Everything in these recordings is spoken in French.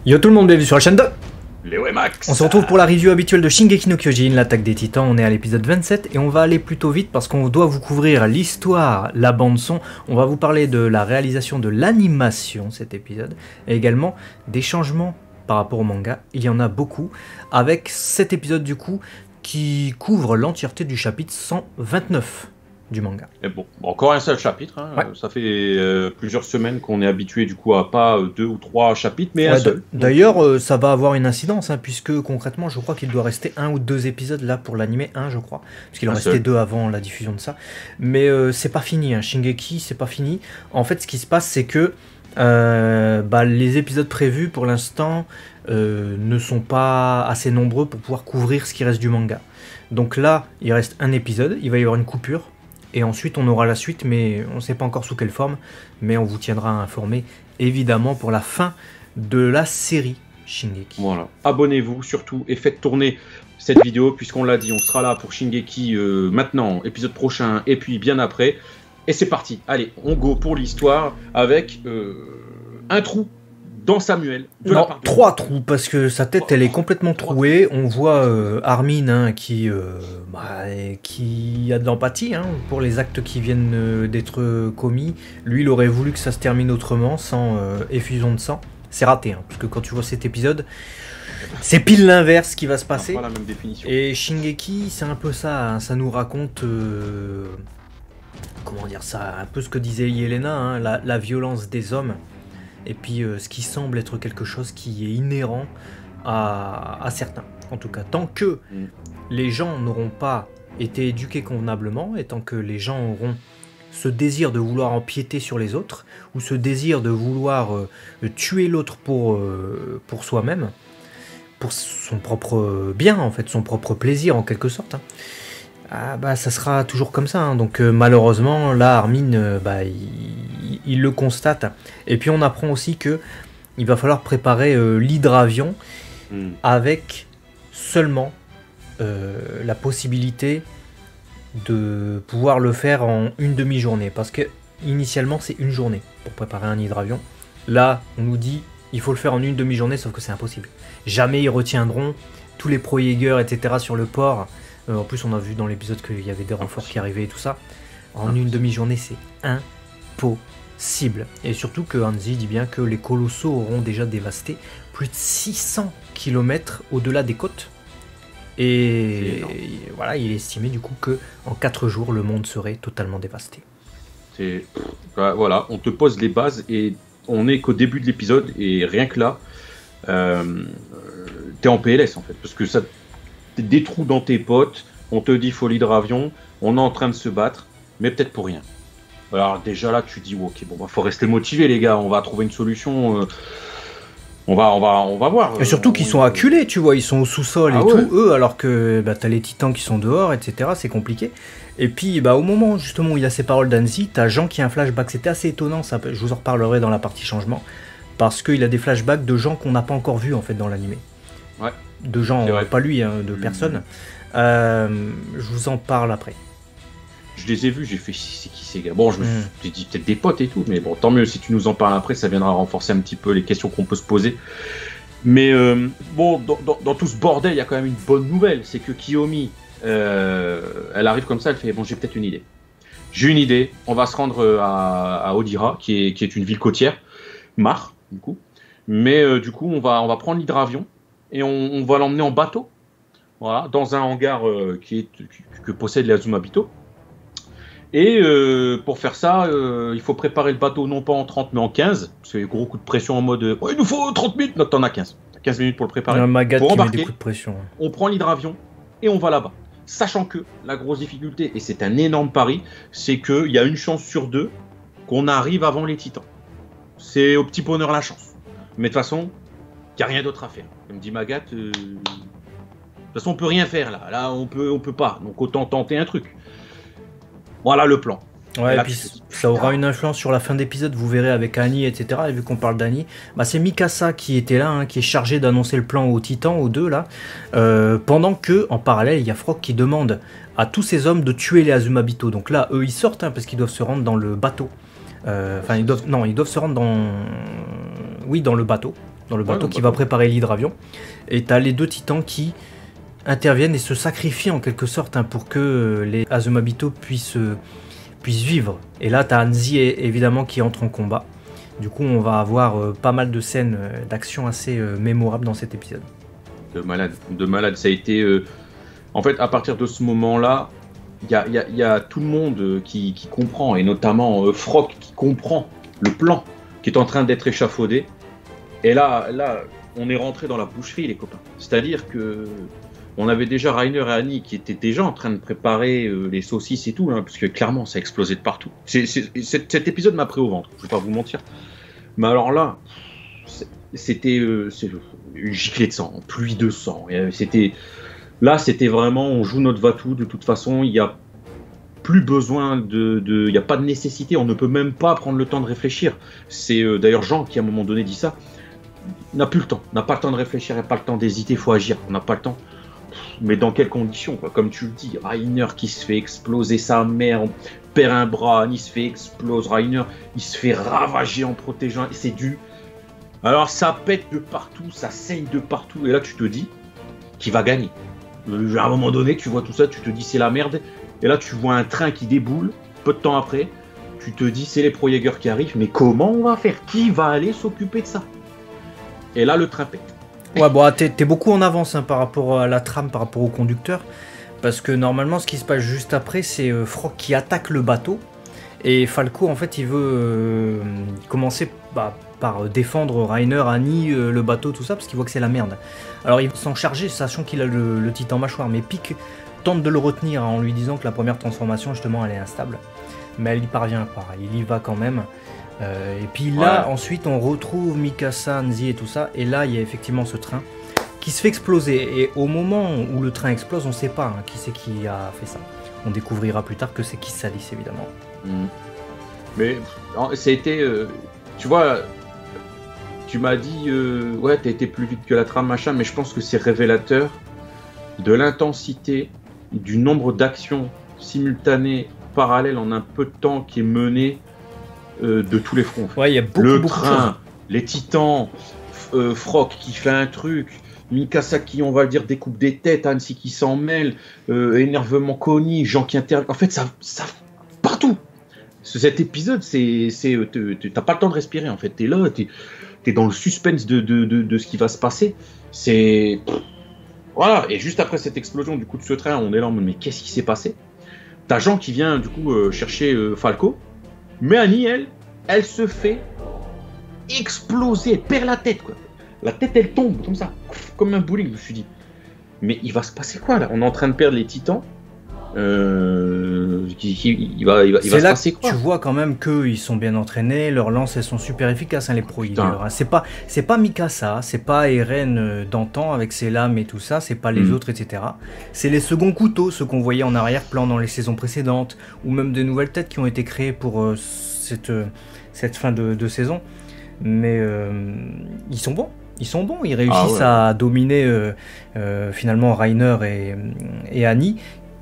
Yo tout le monde, bienvenue sur la chaîne de Léo et Max. On se retrouve pour la review habituelle de Shingeki no Kyojin, l'attaque des titans. On est à l'épisode 27 et on va aller plutôt vite parce qu'on doit vous couvrir l'histoire, la bande son. On va vous parler de la réalisation de l'animation cet épisode et également des changements par rapport au manga. Il y en a beaucoup avec cet épisode du coup qui couvre l'entièreté du chapitre 129 du manga. Et bon, encore un seul chapitre, hein. Ouais. Ça fait plusieurs semaines qu'on est habitué du coup à pas 2 ou 3 chapitres, mais un seul. D'ailleurs, ça va avoir une incidence, hein, puisque concrètement, je crois qu'il doit rester 1 ou 2 épisodes là pour l'animé, je crois, parce qu'il en restait 2 avant la diffusion de ça. Mais c'est pas fini, hein. Shingeki, c'est pas fini. En fait, ce qui se passe, c'est que les épisodes prévus pour l'instant ne sont pas assez nombreux pour pouvoir couvrir ce qui reste du manga. Donc là, il reste un épisode, il va y avoir une coupure. Et ensuite, on aura la suite, mais on ne sait pas encore sous quelle forme. Mais on vous tiendra informé, évidemment, pour la fin de la série Shingeki. Voilà. Abonnez-vous surtout et faites tourner cette vidéo, puisqu'on l'a dit, on sera là pour Shingeki maintenant, épisode prochain, et puis bien après. Et c'est parti. Allez, on go pour l'histoire avec un trou dans Samuel. Non, 3 trous, parce que sa tête, elle est complètement trouée. On voit Armin qui a de l'empathie pour les actes qui viennent d'être commis. Lui, il aurait voulu que ça se termine autrement, sans effusion de sang. C'est raté, parce que quand tu vois cet épisode, c'est pile l'inverse qui va se passer. Pas la même définition. Et Shingeki, c'est un peu ça. Ça nous raconte... comment dire ça, un peu ce que disait Yelena, la violence des hommes. Et puis ce qui semble être quelque chose qui est inhérent à certains. En tout cas, tant que les gens n'auront pas été éduqués convenablement, et tant que les gens auront ce désir de vouloir empiéter sur les autres, ou ce désir de vouloir tuer l'autre pour soi-même, pour son propre bien, en fait, son propre plaisir en quelque sorte, ça sera toujours comme ça. Donc malheureusement, là, Armin, il le constate. Et puis on apprend aussi que il va falloir préparer l'hydravion avec seulement la possibilité de pouvoir le faire en une demi-journée. Parce que initialement, c'est une journée pour préparer un hydravion. Là, on nous dit il faut le faire en une demi-journée, sauf que c'est impossible. Jamais ils retiendront tous les pro-Jäger, etc. sur le port. En plus, on a vu dans l'épisode qu'il y avait des renforts qui arrivaient et tout ça. En une demi-journée, c'est impossible. Et surtout que Hanzi dit bien que les colossaux auront déjà dévasté plus de 600 km au-delà des côtes. Et voilà, il est estimé du coup que en 4 jours, le monde serait totalement dévasté. Voilà, on te pose les bases et on n'est qu'au début de l'épisode. Et rien que là, t'es en PLS en fait. Parce que ça... des trous dans tes potes, on te dit faut l'hydravion, on est en train de se battre, mais peut-être pour rien. Alors déjà là tu dis ok, bon faut rester motivé les gars, on va trouver une solution, on va voir. Et surtout qu'ils sont acculés, tu vois, ils sont au sous-sol tout, eux, alors que t'as les titans qui sont dehors, etc. C'est compliqué. Et puis au moment justement où il y a ces paroles d'Hanzi, t'as Jean qui a un flashback, c'était assez étonnant, ça, je vous en reparlerai dans la partie changement, parce qu'il a des flashbacks de gens qu'on n'a pas encore vus en fait dans l'animé. Ouais. De gens, pas lui, de personnes. Je vous en parle après. Je les ai vus, j'ai fait c'est qui ces gars. Bon, je me suis dit peut-être des potes et tout, mais bon, tant mieux si tu nous en parles après, ça viendra renforcer un petit peu les questions qu'on peut se poser. Mais dans tout ce bordel, il y a quand même une bonne nouvelle, c'est que Kiyomi, elle arrive comme ça, elle fait bon, j'ai peut-être une idée. J'ai une idée, on va se rendre à Odira, qui est une ville côtière, Mar, du coup. Mais du coup, on va prendre l'hydravion. Et on va l'emmener en bateau, voilà, dans un hangar que possède les Azumabito. Et pour faire ça, il faut préparer le bateau non pas en 30 mais en 15, parce qu'il y a gros coup de pression en mode il nous faut 30 minutes, non, t'en as 15. T'as 15 minutes pour le préparer. Un Magat pour qui embarquer, met des coups de pression. On prend l'hydravion et on va là-bas. Sachant que la grosse difficulté, et c'est un énorme pari, c'est qu'il y a une chance sur 2 qu'on arrive avant les titans. C'est au petit bonheur la chance. Mais de toute façon, il n'y a rien d'autre à faire. Comme dit Magat, de toute façon on peut rien faire là. Là on peut pas. Donc autant tenter un truc. Voilà le plan. Ouais, et puis ça aura une influence sur la fin d'épisode, vous verrez avec Annie, etc. Et vu qu'on parle d'Annie, c'est Mikasa qui était là, qui est chargé d'annoncer le plan aux titans, aux deux là. Pendant que, en parallèle, il y a Frog qui demande à tous ces hommes de tuer les Azumabito. Donc là, eux ils sortent parce qu'ils doivent se rendre dans le bateau. Ils doivent se rendre dans le bateau. dans le bateau qui va préparer l'hydravion. Et tu as les 2 titans qui interviennent et se sacrifient en quelque sorte pour que les Azumabito puissent vivre. Et là, tu as Hanzi évidemment qui entre en combat. Du coup, on va avoir pas mal de scènes d'action assez mémorables dans cet épisode. De malade. Ça a été... En fait, à partir de ce moment-là, il y a tout le monde qui comprend, et notamment Frock qui comprend le plan qui est en train d'être échafaudé. Et là, on est rentré dans la boucherie, les copains. C'est-à-dire que on avait déjà Reiner et Annie qui étaient déjà en train de préparer les saucisses et tout, parce que clairement, ça a explosé de partout. Cet épisode m'a pris au ventre, je vais pas vous mentir. Mais alors là, c'était une giclée de sang, pluie de sang. Là, c'était vraiment, on joue notre Vatou. De toute façon, il n'y a plus besoin il n'y a pas de nécessité. On ne peut même pas prendre le temps de réfléchir. C'est d'ailleurs Jean qui, à un moment donné, dit ça. N'a plus le temps, n'a pas le temps de réfléchir, n'a pas le temps d'hésiter, il faut agir. On n'a pas le temps. Mais dans quelles conditions, quoi? Comme tu le dis, Reiner qui se fait exploser sa mère, on perd un bras, Annie se fait exploser, Reiner, il se fait ravager en protégeant. C'est du... Alors ça pète de partout, ça saigne de partout. Et là, tu te dis qu'il va gagner. À un moment donné, tu vois tout ça, tu te dis c'est la merde. Et là, tu vois un train qui déboule, peu de temps après. Tu te dis c'est les Pro-Jaeger qui arrivent, mais comment on va faire? Qui va aller s'occuper de ça? Et là, le train pète. Ouais, bon, t'es beaucoup en avance par rapport à la trame, par rapport au conducteur. Parce que normalement, ce qui se passe juste après, c'est Frock qui attaque le bateau. Et Falco, en fait, il veut commencer par défendre Reiner, Annie, le bateau, tout ça, parce qu'il voit que c'est la merde. Alors, il veut s'en charger, sachant qu'il a le titan mâchoire. Mais Pieck tente de le retenir en lui disant que la première transformation, justement, elle est instable. Mais elle y parvient pas. Il y va quand même. Et puis là, ensuite, on retrouve Mikasa, Hanzi et tout ça. Et là, il y a effectivement ce train qui se fait exploser. Et au moment où le train explose, on ne sait pas qui c'est qui a fait ça. On découvrira plus tard que c'est Kiss Alice, évidemment. Mais ça a été... tu vois, tu m'as dit... ouais, t'as été plus vite que la trame, machin. Mais je pense que c'est révélateur de l'intensité, du nombre d'actions simultanées, parallèles en un peu de temps qui est mené de tous les fronts. Ouais, il y a beaucoup le beaucoup train, les titans, Frock qui fait un truc, Mikasa qui, on va le dire, découpe des têtes, Hanzi qui s'en mêle, énervement Connie, Jean qui intervient. En fait, ça partout. Cet épisode, t'as pas le temps de respirer. En fait, t'es là, t'es dans le suspense de ce qui va se passer. Voilà. Et juste après cette explosion du coup de ce train, on est là en mode mais qu'est-ce qui s'est passé? T'as Jean qui vient du coup chercher Falco. Mais Annie, elle se fait exploser, elle perd la tête, quoi. La tête, elle tombe comme ça, comme un bowling, je me suis dit. Mais il va se passer quoi, là? On est en train de perdre les titans. Il va se passer quoi? Tu vois quand même qu'ils sont bien entraînés, leurs lances, elles sont super efficaces, les Pro-Jaeger. C'est pas Mikasa, c'est pas Eren d'antan avec ses lames et tout ça, c'est pas les autres, etc. C'est les seconds couteaux, ceux qu'on voyait en arrière-plan dans les saisons précédentes, ou même de nouvelles têtes qui ont été créées pour cette fin de saison. Mais ils sont bons. Ils réussissent à dominer finalement Reiner et Annie,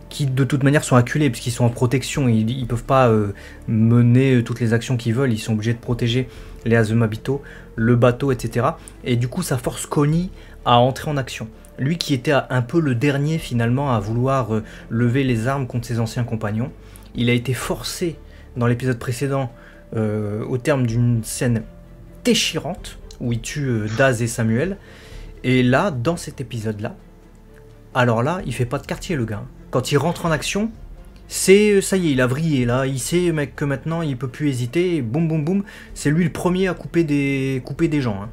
qui de toute manière sont acculés parce qu'ils sont en protection, ils peuvent pas mener toutes les actions qu'ils veulent, ils sont obligés de protéger les Azumabito, le bateau, etc. Et du coup ça force Connie à entrer en action. Lui qui était un peu le dernier finalement à vouloir lever les armes contre ses anciens compagnons, il a été forcé dans l'épisode précédent au terme d'une scène déchirante où il tue Daz et Samuel, et là dans cet épisode là, alors là il fait pas de quartier le gars. Quand il rentre en action, ça y est, il a vrillé là, il sait mec que maintenant il peut plus hésiter, boum boum boum, c'est lui le premier à couper des gens.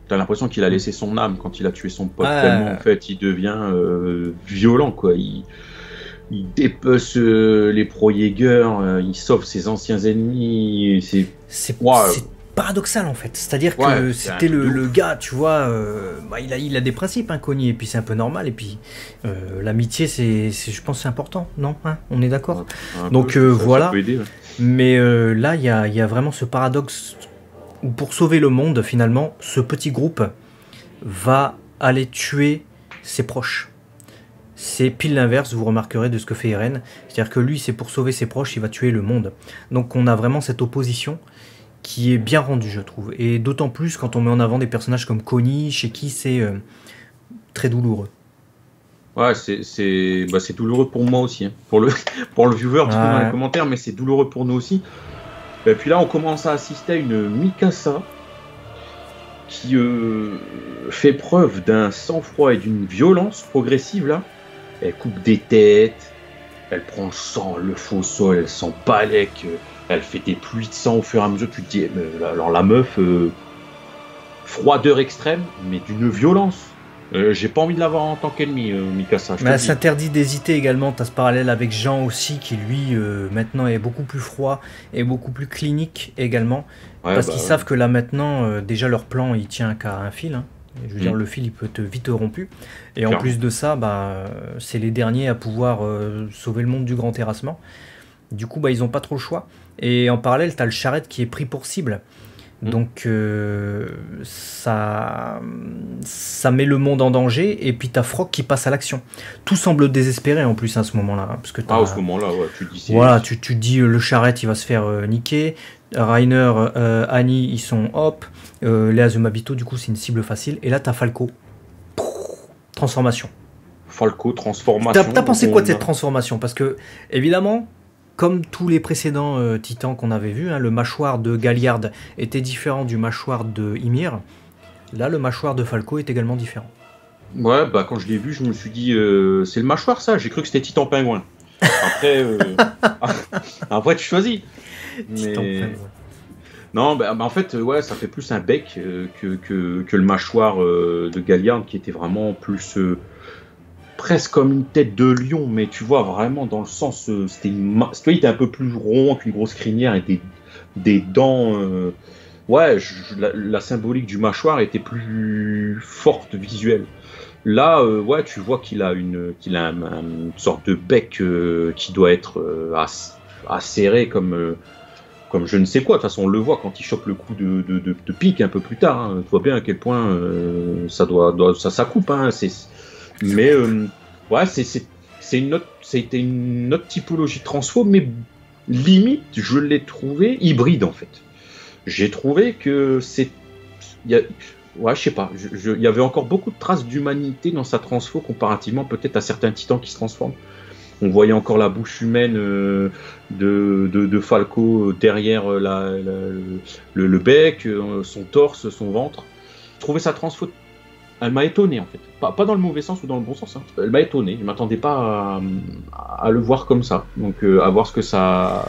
T'as l'impression qu'il a laissé son âme quand il a tué son pote, tellement en fait il devient violent quoi, il dépece les Pro-Jaeger, il sauve ses anciens ennemis, c'est paradoxal en fait, c'est-à-dire que c'était le gars, tu vois, il a des principes, Connie, et puis c'est un peu normal, et puis l'amitié, je pense c'est important, non, on est d'accord. Donc voilà, ça peut aider, ouais. Mais là il y a vraiment ce paradoxe où pour sauver le monde finalement, ce petit groupe va aller tuer ses proches. C'est pile l'inverse, vous remarquerez, de ce que fait Eren, c'est-à-dire que lui c'est pour sauver ses proches, il va tuer le monde. Donc on a vraiment cette opposition qui est bien rendu, je trouve. Et d'autant plus quand on met en avant des personnages comme Connie, chez qui c'est très douloureux. Ouais, c'est douloureux pour moi aussi, hein. Pour le viewer, tu peux dans les commentaires, mais c'est douloureux pour nous aussi. Et puis là, on commence à assister à une Mikasa qui fait preuve d'un sang-froid et d'une violence progressive là. Elle coupe des têtes, elle prend le sang, le faux sol, elle s'en balèque, elle fait des pluies de sang au fur et à mesure. Tu te dis, alors la meuf, froideur extrême, mais d'une violence. J'ai pas envie de l'avoir en tant qu'ennemi, Mikasa. Mais elle s'interdit d'hésiter également. Tu as ce parallèle avec Jean aussi, qui lui, maintenant, est beaucoup plus froid et beaucoup plus clinique également. Ouais, parce qu'ils savent que là, maintenant, déjà, leur plan, il tient qu'à un fil. Hein. Je veux dire, le fil, il peut être vite rompu. Et en plus de ça, c'est les derniers à pouvoir sauver le monde du grand terrassement. Du coup, ils n'ont pas trop le choix. Et en parallèle, tu as le charrette qui est pris pour cible. Donc ça met le monde en danger, et puis t'as Frog qui passe à l'action. Tout semble désespéré en plus à ce moment-là, hein, parce que à ce moment-là, ouais, tu dis. Voilà, tu dis le charrette il va se faire niquer. Reiner, Annie ils sont hop. Les Azumabito du coup c'est une cible facile. Et là t'as Falco. Transformation. Falco transformation. T'as pensé quoi de cette transformation? Parce que évidemment, comme tous les précédents titans qu'on avait vus, hein, le mâchoire de Galliard était différent du mâchoire de Ymir. Là, le mâchoire de Falco est également différent. Ouais, quand je l'ai vu, je me suis dit, c'est le mâchoire ça? J'ai cru que c'était Titan Pingouin. Après, tu choisis. Titan Pingouin. Non, en fait, ouais, ça fait plus un bec que le mâchoire de Galliard, qui était vraiment plus... presque comme une tête de lion, mais tu vois vraiment dans le sens, il était un peu plus rond qu'une grosse crinière et des dents. La symbolique du mâchoire était plus forte visuelle. Là, ouais, tu vois qu'il a une sorte de bec qui doit être acéré comme je ne sais quoi. De toute façon, on le voit quand il chope le coup de pique un peu plus tard. Hein. Tu vois bien à quel point ça coupe. Hein. Mais ouais, c'était une autre typologie de transfo, mais limite, je l'ai trouvé hybride en fait. J'ai trouvé que ouais, je sais pas, il y avait encore beaucoup de traces d'humanité dans sa transfo comparativement peut-être à certains titans qui se transforment. On voyait encore la bouche humaine de Falco derrière le bec, son torse, son ventre. Je trouvais sa transfo. Elle m'a étonné en fait, pas dans le mauvais sens ou dans le bon sens, hein. Elle m'a étonné, je m'attendais pas à le voir comme ça, donc à voir ce que ça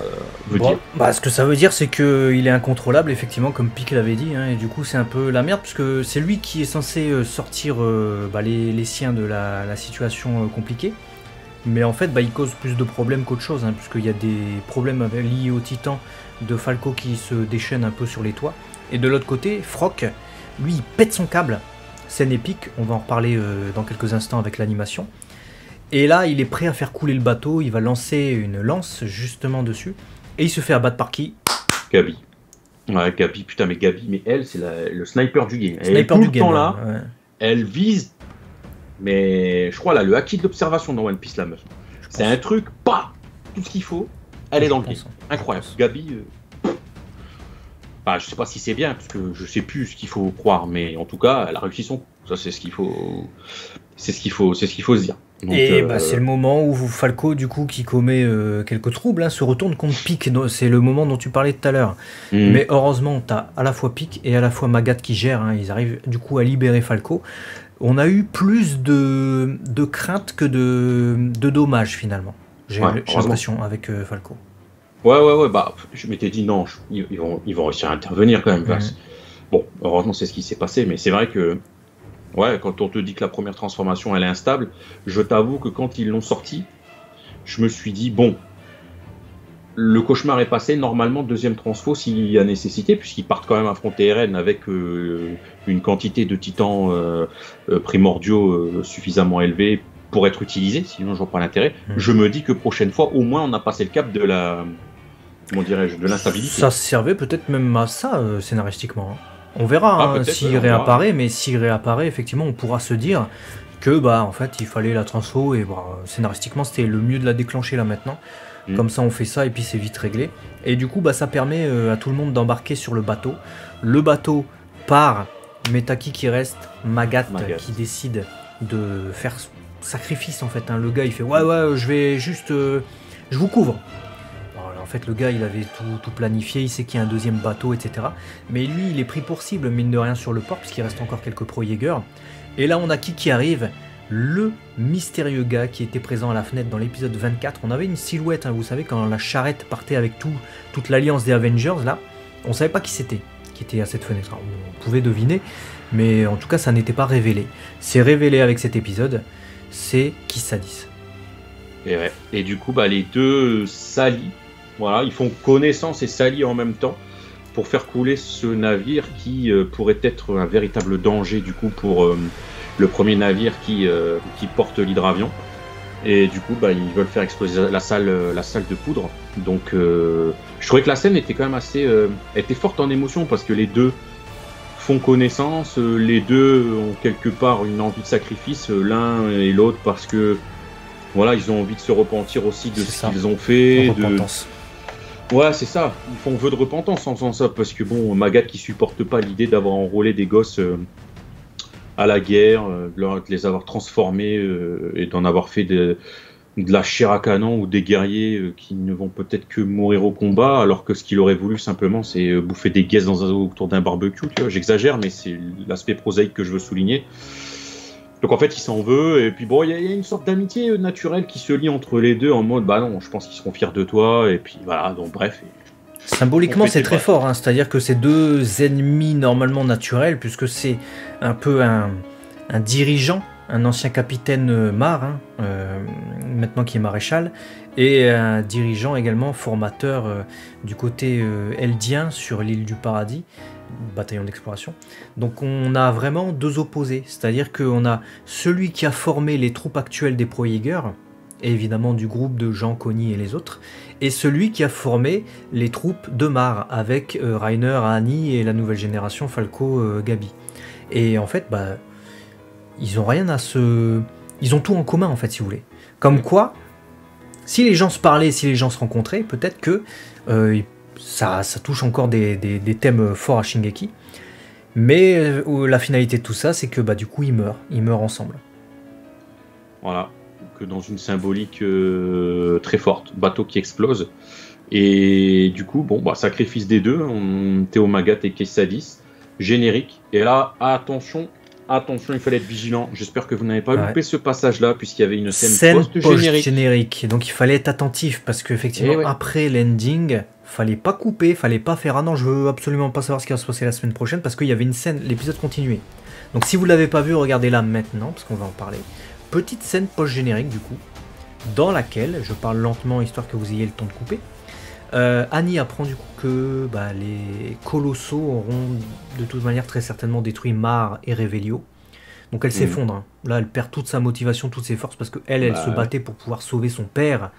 veut dire. Ce que ça veut dire c'est qu'il est incontrôlable effectivement comme Pic l'avait dit, hein, et du coup c'est un peu la merde puisque c'est lui qui est censé sortir les siens de la situation compliquée, mais en fait il cause plus de problèmes qu'autre chose, hein, puisqu'il y a des problèmes liés au titan de Falco qui se déchaîne un peu sur les toits, et de l'autre côté Froc, lui il pète son câble. Scène épique, on va en reparler dans quelques instants avec l'animation. Et là, il est prêt à faire couler le bateau, il va lancer une lance justement dessus, et il se fait abattre par qui? Gabi. Ouais, Gabi, putain, mais Gabi, mais elle, c'est le sniper du game. Elle est tout le temps là, ouais. Elle vise, mais je crois là, le haki de l'observation dans One Piece, la meuf. C'est un truc, tout ce qu'il faut, elle est dans le game. Incroyable. Gabi... je sais pas si c'est bien, parce que je sais plus ce qu'il faut croire, mais en tout cas, elle a réussi son coup. Ça, c'est ce qu'il faut se dire. Donc, et c'est le moment où Falco, du coup, qui commet quelques troubles, hein, se retourne contre Pic. C'est le moment dont tu parlais tout à l'heure. Mais heureusement, tu as à la fois Pic et à la fois Magat qui gèrent. Hein, ils arrivent du coup à libérer Falco. On a eu plus de crainte que de dommages finalement. J'ai l'impression avec Falco. Ouais, je m'étais dit non, ils vont réussir à intervenir quand même. Bon, heureusement c'est ce qui s'est passé, mais c'est vrai que ouais, quand on te dit que la première transformation elle est instable, je t'avoue que quand ils l'ont sorti, je me suis dit bon, le cauchemar est passé, normalement deuxième transfo s'il y a nécessité, puisqu'ils partent quand même affronter Eren avec une quantité de titans primordiaux suffisamment élevée pour être utilisés, sinon je vois pas l'intérêt. Je me dis que prochaine fois, au moins on a passé le cap de la... Comment dirais-je, de l'instabilité. Ça servait peut-être même à ça scénaristiquement. On verra s'il réapparaît, mais s'il réapparaît, effectivement, on pourra se dire que en fait, il fallait la transfo et scénaristiquement, c'était le mieux de la déclencher là maintenant. Comme ça, on fait ça et puis c'est vite réglé. Et du coup, bah, ça permet à tout le monde d'embarquer sur le bateau. Le bateau part, mais t'as qui reste? Magat qui décide de faire sacrifice en fait. Hein. Le gars, il fait ouais, je vais juste, je vous couvre. En fait, le gars, il avait tout planifié, il sait qu'il y a un deuxième bateau, etc. Mais lui, il est pris pour cible, mine de rien, sur le port, puisqu'il reste encore quelques pro-Jaeger. Et là, on a qui arrive? Le mystérieux gars qui était présent à la fenêtre dans l'épisode 24. On avait une silhouette, hein, vous savez, quand la charrette partait avec toute l'alliance des Avengers, là, on savait pas qui c'était, qui était à cette fenêtre. Alors, on pouvait deviner, mais en tout cas, ça n'était pas révélé. C'est révélé avec cet épisode, c'est Kissadis. Et du coup, bah, les deux s'allient. Voilà, ils font connaissance et s'allient en même temps pour faire couler ce navire qui pourrait être un véritable danger du coup pour le premier navire qui porte l'hydravion. Et du coup, bah, ils veulent faire exploser la salle de poudre. Donc, je trouvais que la scène était quand même assez, était forte en émotion parce que les deux font connaissance, les deux ont quelque part une envie de sacrifice, l'un et l'autre parce que voilà, ils ont envie de se repentir aussi de ce qu'ils ont fait. Repentance. Ouais, c'est ça. Ils font vœu de repentance en faisant ça, parce que bon, Magat qui supporte pas l'idée d'avoir enrôlé des gosses à la guerre, de les avoir transformés et d'en avoir fait de la chair à canon ou des guerriers qui ne vont peut-être que mourir au combat, alors que ce qu'il aurait voulu simplement, c'est bouffer des guesses autour d'un barbecue. Tu vois, j'exagère, mais c'est l'aspect prosaïque que je veux souligner. Donc en fait, il s'en veut, et puis bon, il y a une sorte d'amitié naturelle qui se lie entre les deux en mode, bah non, je pense qu'ils seront fiers de toi, et puis voilà, donc bref. Symboliquement, c'est très fort, hein, c'est-à-dire que c'est deux ennemis normalement naturels, puisque c'est un peu un dirigeant, un ancien capitaine Mar, hein, maintenant qui est maréchal, et un dirigeant également formateur du côté eldien sur l'île du Paradis, bataillon d'exploration. Donc on a vraiment deux opposés, c'est-à-dire qu'on a celui qui a formé les troupes actuelles des pro-Jaeger, et évidemment du groupe de Jean, Connie et les autres, et celui qui a formé les troupes de Mar, avec Reiner, Annie et la nouvelle génération Falco, Gabi. Et en fait, bah, ils ont rien à se... Ils ont tout en commun en fait, si vous voulez. Comme quoi, si les gens se parlaient, si les gens se rencontraient, peut-être que ça touche encore des thèmes forts à Shingeki. Mais la finalité de tout ça, c'est que bah, du coup, ils meurent ensemble. Voilà, que dans une symbolique très forte, bateau qui explose. Et du coup, bon, bah, sacrifice des deux, Théo Magat et Kissadis, générique. Et là, attention, il fallait être vigilant. J'espère que vous n'avez pas loupé ce passage-là, puisqu'il y avait une scène post-générique. Donc il fallait être attentif, parce qu'effectivement, après l'ending, fallait pas couper, fallait pas faire ah non, je veux absolument pas savoir ce qui va se passer la semaine prochaine, parce qu'il y avait une scène, l'épisode continuait. Donc si vous l'avez pas vu, regardez-la maintenant, parce qu'on va en parler. Petite scène post-générique, du coup, dans laquelle, je parle lentement, histoire que vous ayez le temps de couper, Annie apprend du coup que bah, les colossaux auront de toute manière très certainement détruit Mar et Revelio. Donc elle s'effondre. Hein. Là, elle perd toute sa motivation, toutes ses forces, parce qu'elle se battait pour pouvoir sauver son père.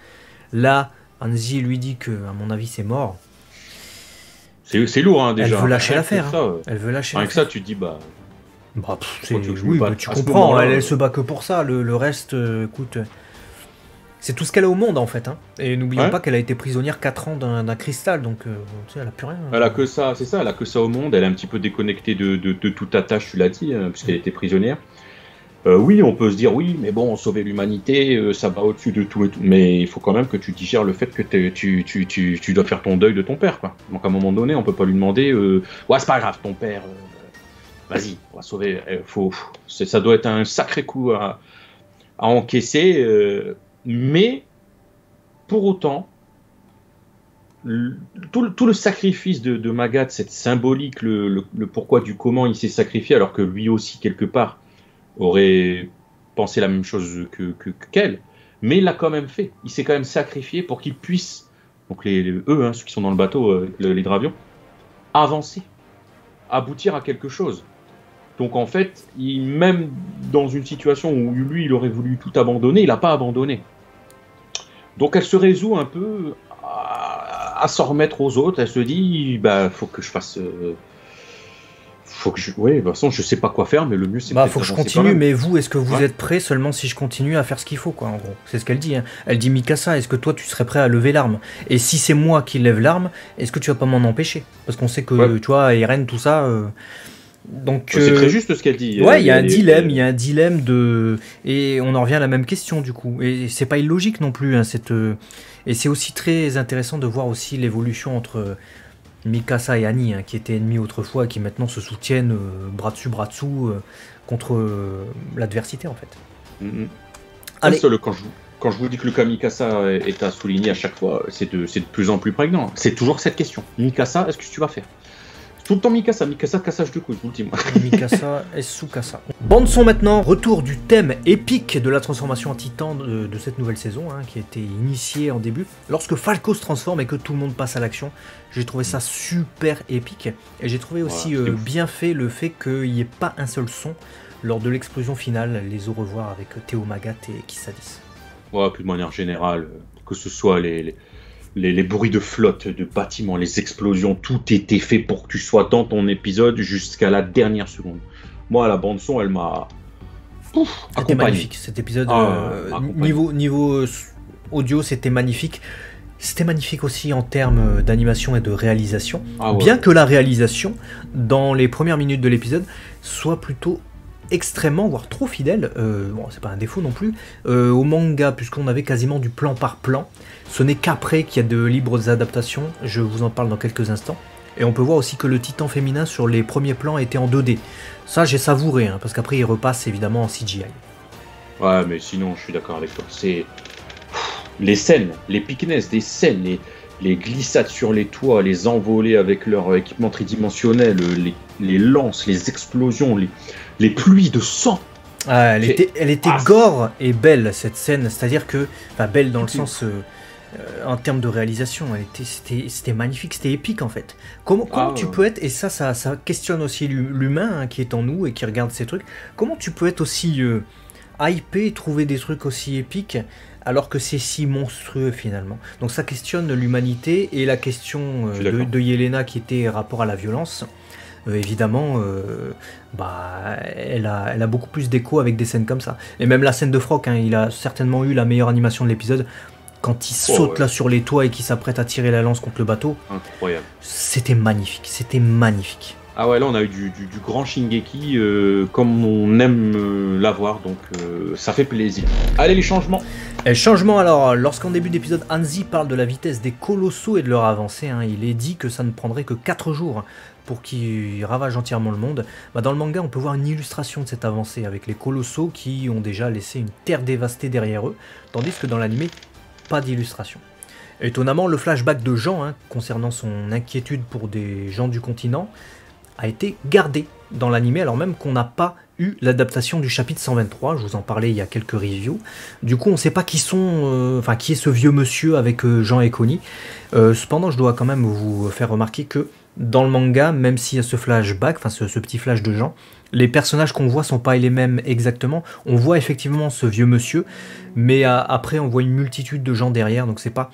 Là, Hanzi lui dit que, à mon avis, c'est mort. C'est lourd, hein, déjà. Elle veut lâcher l'affaire. Hein. Elle veut lâcher avec ça, tu te dis, oui, tu comprends, elle se bat que pour ça. Le reste, écoute... C'est tout ce qu'elle a au monde en fait. Hein. Et n'oublions pas qu'elle a été prisonnière 4 ans d'un cristal, donc elle a plus rien. Elle a que ça, c'est ça, elle a que ça au monde, elle est un petit peu déconnectée de toute attache, tu l'as dit, puisqu'elle était prisonnière. Oui, on peut se dire, oui, mais bon, sauver l'humanité, ça va au-dessus de tout et tout. Mais il faut quand même que tu digères le fait que tu dois faire ton deuil de ton père, quoi. Donc à un moment donné, on peut pas lui demander, ouais, c'est pas grave, ton père, vas-y, on va sauver. Ça doit être un sacré coup à encaisser. Mais, pour autant, tout le sacrifice de Magat, cette symbolique, le pourquoi du comment il s'est sacrifié, alors que lui aussi, quelque part, aurait pensé la même chose qu'elle, mais il l'a quand même fait. Il s'est quand même sacrifié pour qu'ils puissent, donc eux, hein, ceux qui sont dans le bateau, les Dravions, avancer, aboutir à quelque chose. Donc en fait, même dans une situation où lui, il aurait voulu tout abandonner, il n'a pas abandonné. Donc elle se résout un peu à s'en remettre aux autres. Elle se dit, bah, faut que je fasse faut que je... Ouais, de toute façon, je sais pas quoi faire, mais le mieux, c'est faut que je continue, mais vous, est-ce que vous êtes prêt seulement si je continue à faire ce qu'il faut, quoi, en gros. C'est ce qu'elle dit, hein. Elle dit, Mikasa, est-ce que toi, tu serais prêt à lever l'arme? Et si c'est moi qui lève l'arme, est-ce que tu vas pas m'en empêcher? Parce qu'on sait que, tu vois, Eren, tout ça... Donc, c'est très juste ce qu'elle dit. Ouais, il y a un dilemme de... Et on en revient à la même question, du coup. Et c'est pas illogique non plus, hein, Et c'est aussi très intéressant de voir aussi l'évolution entre Mikasa et Annie, hein, qui étaient ennemis autrefois et qui maintenant se soutiennent bras dessus, bras dessous contre l'adversité, en fait. Allez. Quand je vous dis que le cas Mikasa est à souligner à chaque fois, c'est de plus en plus prégnant. C'est toujours cette question. Mikasa, est-ce que tu vas faire? Tout le temps Mikasa, cassage de couilles, je vous le dis moi. Mikasa et Tsukasa. Bande son maintenant, retour du thème épique de la transformation en titan de cette nouvelle saison, hein, qui a été initiée en début. Lorsque Falco se transforme et que tout le monde passe à l'action, j'ai trouvé ça super épique. Et j'ai trouvé aussi bien fait le fait qu'il n'y ait pas un seul son lors de l'explosion finale, les au revoir avec Théo Magat et Kissadis. Ouais, puis de manière générale, que ce soit les bruits de flotte, de bâtiments, les explosions, tout était fait pour que tu sois dans ton épisode jusqu'à la dernière seconde. Moi, la bande-son, elle m'a C'était magnifique, cet épisode. Niveau audio, c'était magnifique. C'était magnifique aussi en termes d'animation et de réalisation. Bien que la réalisation, dans les premières minutes de l'épisode, soit plutôt extrêmement, voire trop fidèle, bon c'est pas un défaut non plus, au manga, puisqu'on avait quasiment du plan par plan. Ce n'est qu'après qu'il y a de libres adaptations, je vous en parle dans quelques instants. Et on peut voir aussi que le titan féminin sur les premiers plans était en 2D. Ça j'ai savouré, hein, parce qu'après il repasse évidemment en CGI. Ouais, mais sinon je suis d'accord avec toi, c'est... Les scènes, les piquenesses des scènes, les glissades sur les toits, les envolées avec leur équipement tridimensionnel, les lances, les explosions, les pluies de sang. Elle était gore et belle cette scène, c'est-à-dire que, enfin belle dans le sens en termes de réalisation, c'était magnifique, c'était épique en fait. Comment tu peux être, et ça questionne aussi l'humain hein, qui est en nous et qui regarde ces trucs, comment tu peux être aussi hypé et trouver des trucs aussi épiques alors que c'est si monstrueux finalement. Donc ça questionne l'humanité et la question de Yelena qui était rapport à la violence. Évidemment, elle a beaucoup plus d'écho avec des scènes comme ça. Et même la scène de Frock, hein, il a certainement eu la meilleure animation de l'épisode. Quand il saute là sur les toits et qu'il s'apprête à tirer la lance contre le bateau. Incroyable. C'était magnifique, c'était magnifique. Ah ouais, là on a eu du grand Shingeki comme on aime l'avoir, donc ça fait plaisir. Allez, les changements. Changement alors, lorsqu'en début d'épisode Hanzi parle de la vitesse des colossaux et de leur avancée, hein, il est dit que ça ne prendrait que 4 jours pour qu'ils ravagent entièrement le monde. Dans le manga on peut voir une illustration de cette avancée avec les colossaux qui ont déjà laissé une terre dévastée derrière eux, tandis que dans l'anime, pas d'illustration. Étonnamment, le flashback de Jean, hein, concernant son inquiétude pour des gens du continent, a été gardé dans l'anime, alors même qu'on n'a pas eu l'adaptation du chapitre 123, je vous en parlais il y a quelques reviews. Du coup, on ne sait pas qui est ce vieux monsieur avec Jean et Connie. Cependant, je dois quand même vous faire remarquer que dans le manga, même s'il y a ce flashback, ce petit flash de Jean, les personnages qu'on voit sont pas les mêmes exactement. On voit effectivement ce vieux monsieur, mais après on voit une multitude de gens derrière, donc c'est pas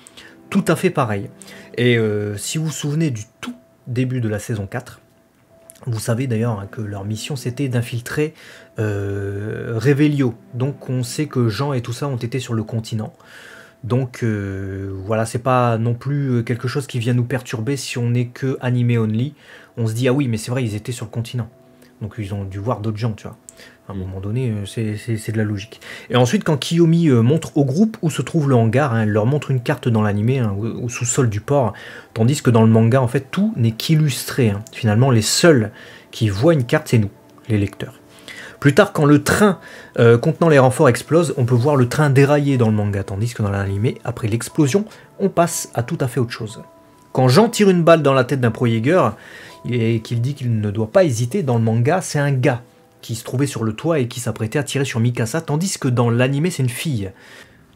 tout à fait pareil. Et si vous vous souvenez du tout début de la saison 4, vous savez d'ailleurs hein, que leur mission c'était d'infiltrer Revelio. Donc on sait que Jean et tout ça ont été sur le continent. Donc voilà, c'est pas non plus quelque chose qui vient nous perturber si on n'est que animé only. On se dit ah oui mais c'est vrai ils étaient sur le continent. Donc ils ont dû voir d'autres gens, tu vois. À un moment donné, c'est de la logique. Et ensuite, quand Kiyomi montre au groupe où se trouve le hangar, hein, elle leur montre une carte dans l'animé, hein, au sous-sol du port, tandis que dans le manga, en fait, tout n'est qu'illustré. Hein. Finalement, les seuls qui voient une carte, c'est nous, les lecteurs. Plus tard, quand le train contenant les renforts explose, on peut voir le train dérailler dans le manga, tandis que dans l'animé, après l'explosion, on passe à tout à fait autre chose. Quand Jean tire une balle dans la tête d'un pro-Jäger, et qu'il dit qu'il ne doit pas hésiter, dans le manga, c'est un gars qui se trouvait sur le toit et qui s'apprêtait à tirer sur Mikasa, tandis que dans l'anime, c'est une fille.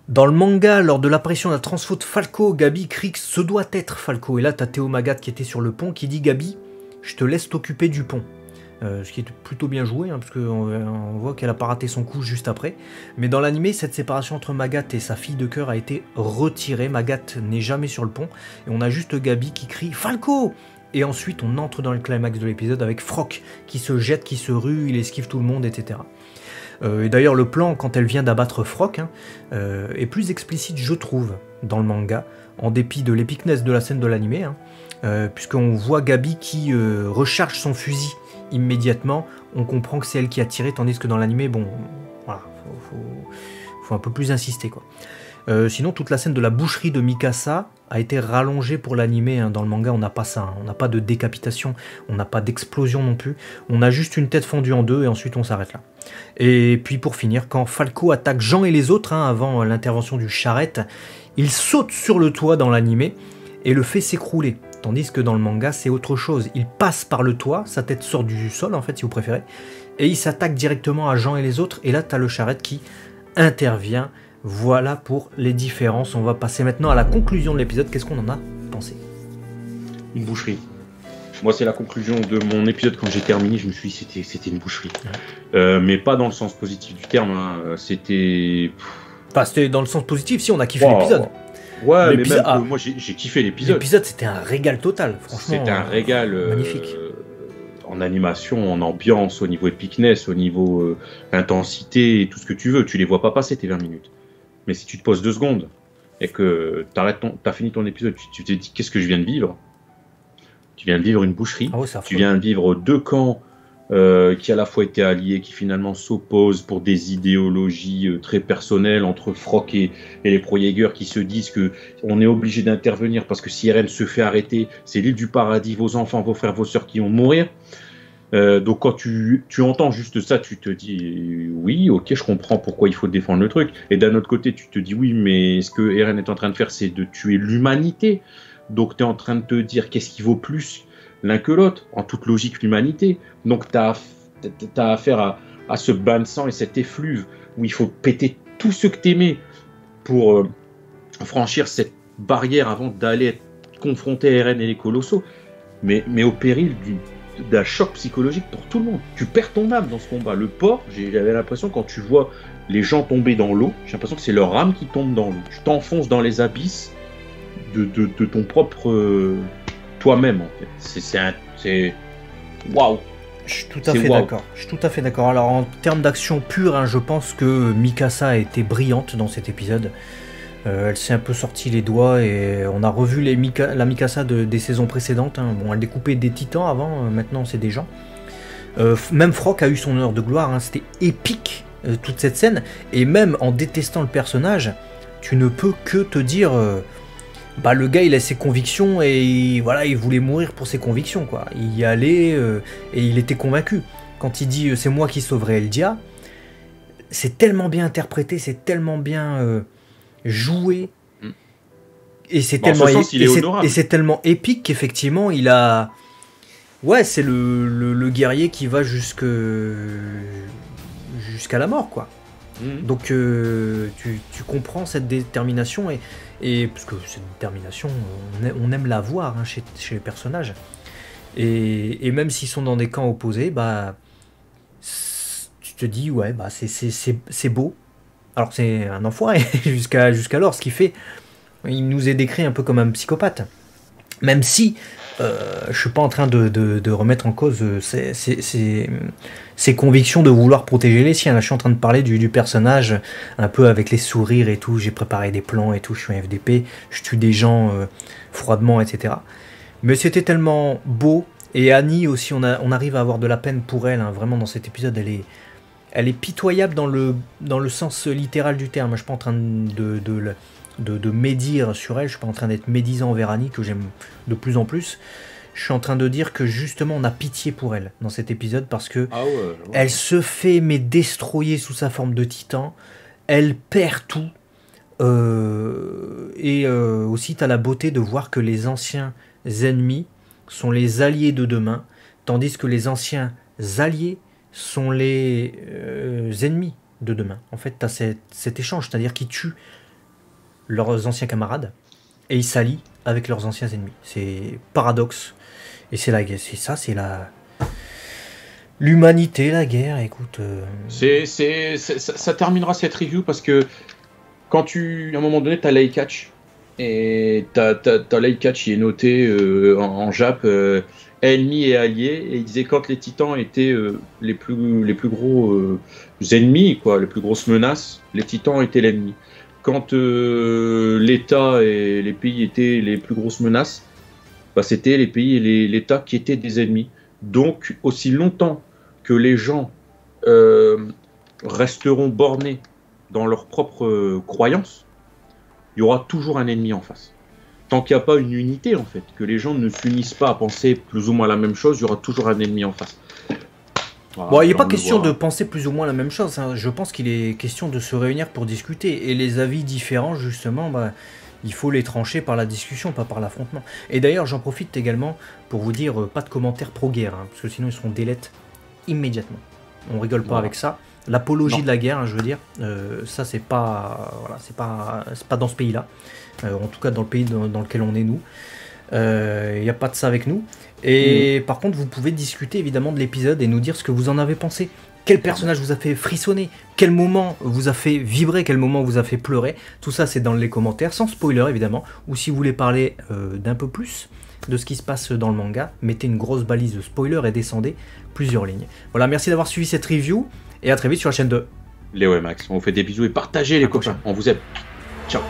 Dans le manga, lors de l'apparition de la transfo de Falco, Gabi crie que ce doit être Falco. Et là, t'as Théo Magat qui était sur le pont qui dit « Gabi, je te laisse t'occuper du pont ». Ce qui est plutôt bien joué, hein, parce qu'on voit qu'elle a pas raté son coup juste après. Mais dans l'anime, cette séparation entre Magat et sa fille de cœur a été retirée. Magat n'est jamais sur le pont. Et on a juste Gabi qui crie « Falco !» et ensuite on entre dans le climax de l'épisode avec Frock qui se jette, qui se rue, il esquive tout le monde, etc. Et d'ailleurs le plan quand elle vient d'abattre Frock est plus explicite je trouve dans le manga, en dépit de l'épicness de la scène de l'animé, puisqu'on voit Gabi qui recharge son fusil immédiatement, on comprend que c'est elle qui a tiré, tandis que dans l'animé, bon, voilà, faut un peu plus insister, quoi. Sinon, toute la scène de la boucherie de Mikasa a été rallongée pour l'animé. Dans le manga, on n'a pas ça. On n'a pas de décapitation, on n'a pas d'explosion non plus. On a juste une tête fendue en deux et ensuite on s'arrête là. Et puis pour finir, quand Falco attaque Jean et les autres, avant l'intervention du charrette, il saute sur le toit dans l'animé et le fait s'écrouler. Tandis que dans le manga, c'est autre chose. Il passe par le toit, sa tête sort du sol, en fait, si vous préférez, et il s'attaque directement à Jean et les autres. Et là, tu as le charrette qui intervient. Voilà pour les différences. On va passer maintenant à la conclusion de l'épisode. Qu'est-ce qu'on en a pensé? Une boucherie. Moi, c'est la conclusion de mon épisode. Quand j'ai terminé, je me suis dit c'était une boucherie. Mais pas dans le sens positif du terme. C'était... Enfin, c'était dans le sens positif, si on a kiffé l'épisode. Ouais, mais même moi, j'ai kiffé l'épisode. L'épisode, c'était un régal total, franchement. C'était un régal magnifique. En animation, en ambiance, au niveau epicness, au niveau intensité, et tout ce que tu veux. Tu les vois pas passer tes 20 minutes. Mais si tu te poses 2 secondes et que t'as fini ton épisode, tu te dis qu'est-ce que je viens de vivre? Tu viens de vivre une boucherie, tu viens de vivre 2 camps qui à la fois étaient alliés, qui finalement s'opposent pour des idéologies très personnelles entre Frock et les Pro-Jaeger qui se disent que on est obligé d'intervenir parce que si Eren se fait arrêter, c'est l'île du paradis, vos enfants, vos frères, vos sœurs qui vont mourir. Donc quand tu entends juste ça, tu te dis oui, ok, je comprends pourquoi il faut défendre le truc. Et d'un autre côté, tu te dis oui, mais ce que Eren est en train de faire, c'est de tuer l'humanité. Donc tu es en train de te dire qu'est-ce qui vaut plus l'un que l'autre, en toute logique l'humanité. Donc tu as affaire à ce bain de sang et cet effluve où il faut péter tout ce que t'aimais pour franchir cette barrière avant d'aller être confronté à Eren et les colossaux. Mais au péril d'un choc psychologique pour tout le monde. Tu perds ton âme dans ce combat. Le port, j'avais l'impression quand tu vois les gens tomber dans l'eau, j'ai l'impression que c'est leur âme qui tombe dans l'eau. Tu t'enfonces dans les abysses de ton propre toi-même en fait. C'est waouh. Je suis tout à fait d'accord. Je suis tout à fait d'accord. Alors en termes d'action pure, je pense que Mikasa a été brillante dans cet épisode. Elle s'est un peu sorti les doigts et on a revu la Mikasa des saisons précédentes. Bon, elle découpait des titans avant, maintenant c'est des gens. Même Frock a eu son heure de gloire, c'était épique toute cette scène. Et même en détestant le personnage, tu ne peux que te dire... le gars il a ses convictions et voilà, il voulait mourir pour ses convictions, quoi. Il y allait et il était convaincu. Quand il dit c'est moi qui sauverai Eldia, c'est tellement bien interprété, c'est tellement bien joué et c'est tellement épique qu'effectivement il a... Ouais, c'est le guerrier qui va jusqu'à la mort, quoi. Donc tu comprends cette détermination et parce que cette détermination on aime la voir chez les personnages et même s'ils sont dans des camps opposés, tu te dis ouais, c'est beau. Alors c'est un enfoiré jusqu'alors, ce qui fait, il nous est décrit un peu comme un psychopathe, même si je suis pas en train de remettre en cause ses convictions de vouloir protéger les siens. Là, je suis en train de parler du personnage un peu avec les sourires et tout. J'ai préparé des plans et tout. Je suis un FDP, je tue des gens froidement, etc. Mais c'était tellement beau. Et Annie aussi, on arrive à avoir de la peine pour elle. Vraiment, dans cet épisode, elle est pitoyable dans le sens littéral du terme. Je suis pas en train de médire sur elle, je suis pas en train d'être médisant envers Annie, que j'aime de plus en plus. Je suis en train de dire que justement on a pitié pour elle dans cet épisode parce que elle se fait destroyer sous sa forme de titan, elle perd tout et aussi tu as la beauté de voir que les anciens ennemis sont les alliés de demain, tandis que les anciens alliés sont les ennemis de demain. En fait tu as cet échange, c'est-à-dire qu'ils tuent leurs anciens camarades et ils s'allient avec leurs anciens ennemis. C'est paradoxe et c'est la guerre. C'est ça, c'est l'humanité, la guerre. Écoute, ça terminera cette review parce que quand à un moment donné, t'as l'eye catch Et t'as Leica qui est noté en Jap ennemi et allié, et il disait quand les titans étaient les plus gros ennemis, quoi, les plus grosses menaces, les titans étaient l'ennemi. Quand l'État et les pays étaient les plus grosses menaces, bah, c'était les pays et l'État qui étaient des ennemis. Donc, aussi longtemps que les gens resteront bornés dans leurs propres croyances, il y aura toujours un ennemi en face. Tant qu'il n'y a pas une unité, en fait, que les gens ne s'unissent pas à penser plus ou moins la même chose, il y aura toujours un ennemi en face. Voilà, bon, il n'est pas question de penser plus ou moins la même chose. Hein. Je pense qu'il est question de se réunir pour discuter. Et les avis différents, justement, bah, il faut les trancher par la discussion, pas par l'affrontement. Et d'ailleurs, j'en profite également pour vous dire pas de commentaires pro-guerre, hein, parce que sinon ils seront délettes immédiatement. On rigole pas avec ça. L'apologie de la guerre, hein, je veux dire, ça c'est pas, voilà, c'est pas dans ce pays-là. En tout cas dans le pays dans lequel on est nous. Il n'y a pas de ça avec nous. Et par contre, vous pouvez discuter évidemment de l'épisode et nous dire ce que vous en avez pensé. Quel personnage vous a fait frissonner? Quel moment vous a fait vibrer? Quel moment vous a fait pleurer? Tout ça, c'est dans les commentaires, sans spoiler évidemment. Ou si vous voulez parler d'un peu plus de ce qui se passe dans le manga, mettez une grosse balise de spoiler et descendez plusieurs lignes. Voilà, merci d'avoir suivi cette review et à très vite sur la chaîne de Léo et Max. On vous fait des bisous et partagez les copains. On vous aime. Ciao.